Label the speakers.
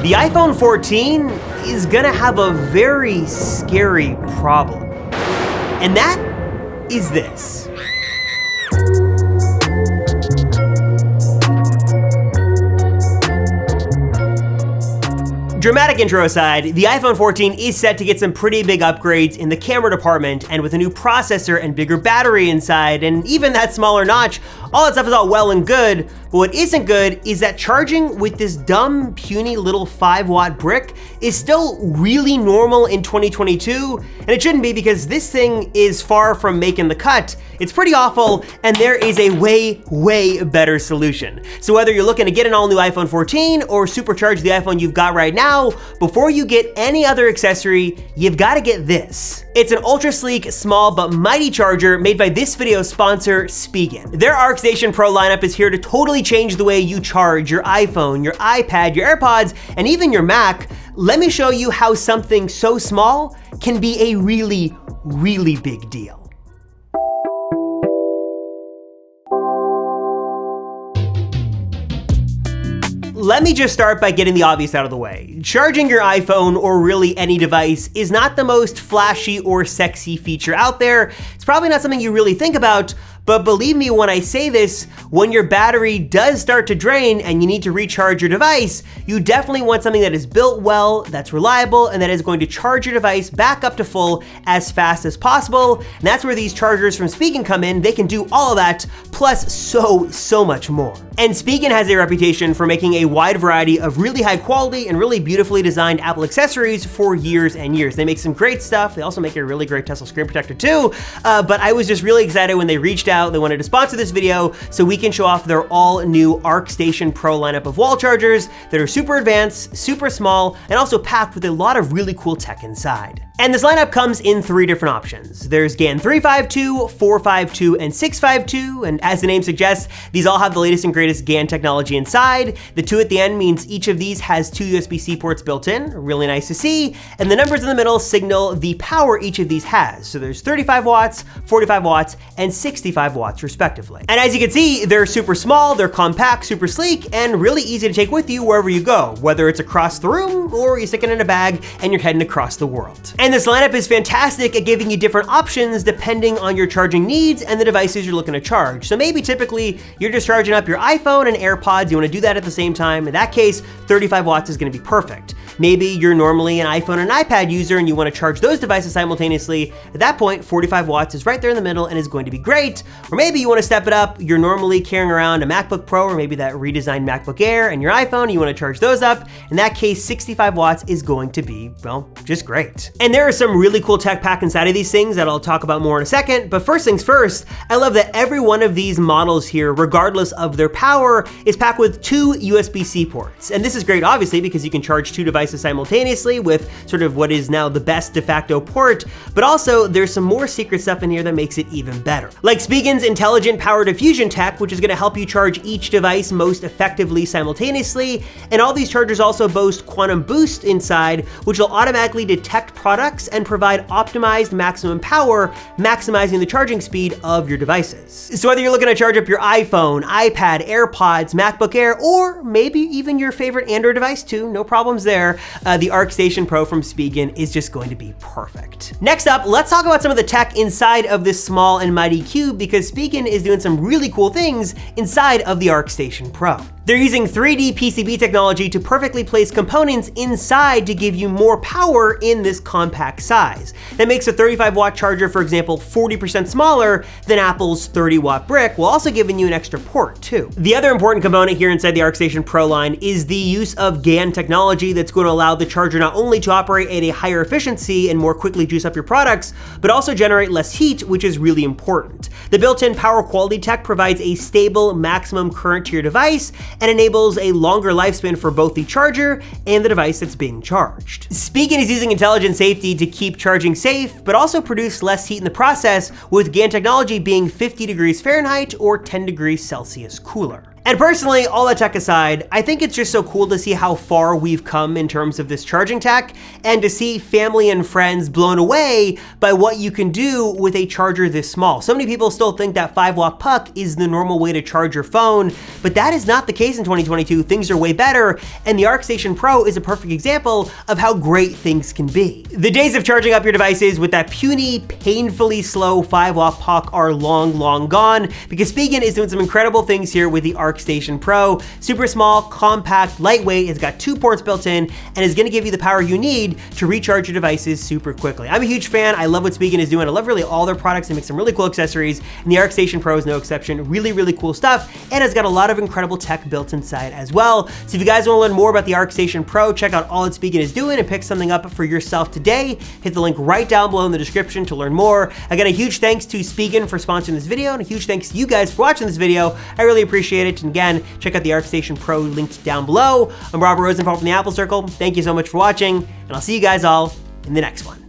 Speaker 1: The iPhone 14 is gonna have a very scary problem. And that is this. Dramatic intro aside, the iPhone 14 is set to get some pretty big upgrades in the camera department, and with a new processor and bigger battery inside, and even that smaller notch, all that stuff is all well and good, but what isn't good is that charging with this dumb, puny little 5-watt brick is still really normal in 2022, and it shouldn't be because this thing is far from making the cut. It's pretty awful, and there is a way better solution. So whether you're looking to get an all-new iPhone 14 or supercharge the iPhone you've got right now, before you get any other accessory, you've got to get this. It's an ultra sleek, small but mighty charger made by this video's sponsor, Spigen. Their ArcStation Pro lineup is here to totally change the way you charge your iPhone, your iPad, your AirPods, and even your Mac. Let me show you how something so small can be a really big deal. Let me just start by getting the obvious out of the way. Charging your iPhone, or really any device, is not the most flashy or sexy feature out there. It's probably not something you really think about, but believe me when I say this, when your battery does start to drain and you need to recharge your device, you definitely want something that is built well, that's reliable, and that is going to charge your device back up to full as fast as possible. And that's where these chargers from Spigen come in. They can do all of that, plus so much more. And Spigen has a reputation for making a wide variety of really high quality and really beautifully designed Apple accessories for years and years. They make some great stuff. They also make a really great Tesla screen protector too. But I was just really excited when they reached out. They wanted to sponsor this video so we can show off their all new ArcStation Pro lineup of wall chargers that are super advanced, super small, and also packed with a lot of really cool tech inside. And this lineup comes in 3 different options. There's GaN 352, 452, and 652, and as the name suggests, these all have the latest and greatest GaN technology inside. The 2 at the end means each of these has 2 USB-C ports built in, really nice to see, and the numbers in the middle signal the power each of these has. So there's 35 watts, 45 watts, and 65 watts respectively. And as you can see, they're super small, they're compact, super sleek, and really easy to take with you wherever you go, whether it's across the room or you stick it in a bag and you're heading across the world. And this lineup is fantastic at giving you different options depending on your charging needs and the devices you're looking to charge. So maybe typically you're just charging up your iPhone and AirPods, you want to do that at the same time. In that case, 35 watts is going to be perfect. Maybe you're normally an iPhone and iPad user and you want to charge those devices simultaneously. At that point, 45 watts is right there in the middle and is going to be great. Or maybe you want to step it up. You're normally carrying around a MacBook Pro or maybe that redesigned MacBook Air and your iPhone, you want to charge those up. In that case, 65 watts is going to be, well, just great. And there are some really cool tech packed inside of these things that I'll talk about more in a second. But first things first, I love that every one of these models here, regardless of their power, is packed with 2 USB-C ports. And this is great, obviously, because you can charge 2 devices simultaneously with sort of what is now the best de facto port, but also there's some more secret stuff in here that makes it even better. Like Spigen's intelligent power diffusion tech, which is going to help you charge each device most effectively simultaneously, and all these chargers also boast quantum boost inside, which will automatically detect products and provide optimized maximum power, maximizing the charging speed of your devices. So whether you're looking to charge up your iPhone, iPad, AirPods, MacBook Air, or maybe even your favorite Android device too, no problems there, the ArcStation Pro from Spigen is just going to be perfect. Next up, let's talk about some of the tech inside of this small and mighty cube, because Spigen is doing some really cool things inside of the ArcStation Pro. They're using 3D PCB technology to perfectly place components inside to give you more power in this compact size. That makes a 35-watt charger, for example, 40% smaller than Apple's 30-watt brick, while also giving you an extra port too. The other important component here inside the ArcStation Pro line is the use of GaN technology that's going to allow the charger not only to operate at a higher efficiency and more quickly juice up your products, but also generate less heat, which is really important. The built-in power quality tech provides a stable maximum current to your device and enables a longer lifespan for both the charger and the device that's being charged. Spigen is using intelligent safety to keep charging safe, but also produce less heat in the process, with GaN technology being 50 degrees Fahrenheit or 10 degrees Celsius cooler. And personally, all that tech aside, I think it's just so cool to see how far we've come in terms of this charging tech, and to see family and friends blown away by what you can do with a charger this small. So many people still think that 5-watt puck is the normal way to charge your phone, but that is not the case in 2022. Things are way better, and the ArcStation Pro is a perfect example of how great things can be. The days of charging up your devices with that puny, painfully slow 5-watt puck are long, long gone, because Spigen is doing some incredible things here with the ArcStation Pro. Super small, compact, lightweight, it's got 2 ports built in, and is gonna give you the power you need to recharge your devices super quickly. I'm a huge fan. I love what Spigen is doing. I love really all their products. They make some really cool accessories, and the ArcStation Pro is no exception. Really, really cool stuff, and it's got a lot of incredible tech built inside as well. So if you guys wanna learn more about the ArcStation Pro, check out all that Spigen is doing and pick something up for yourself today. Hit the link right down below in the description to learn more. Again, a huge thanks to Spigen for sponsoring this video, and a huge thanks to you guys for watching this video. I really appreciate it. And again, check out the ArcStation Pro linked down below. I'm Robert Rosenfeld from the Apple Circle. Thank you so much for watching, and I'll see you guys all in the next one.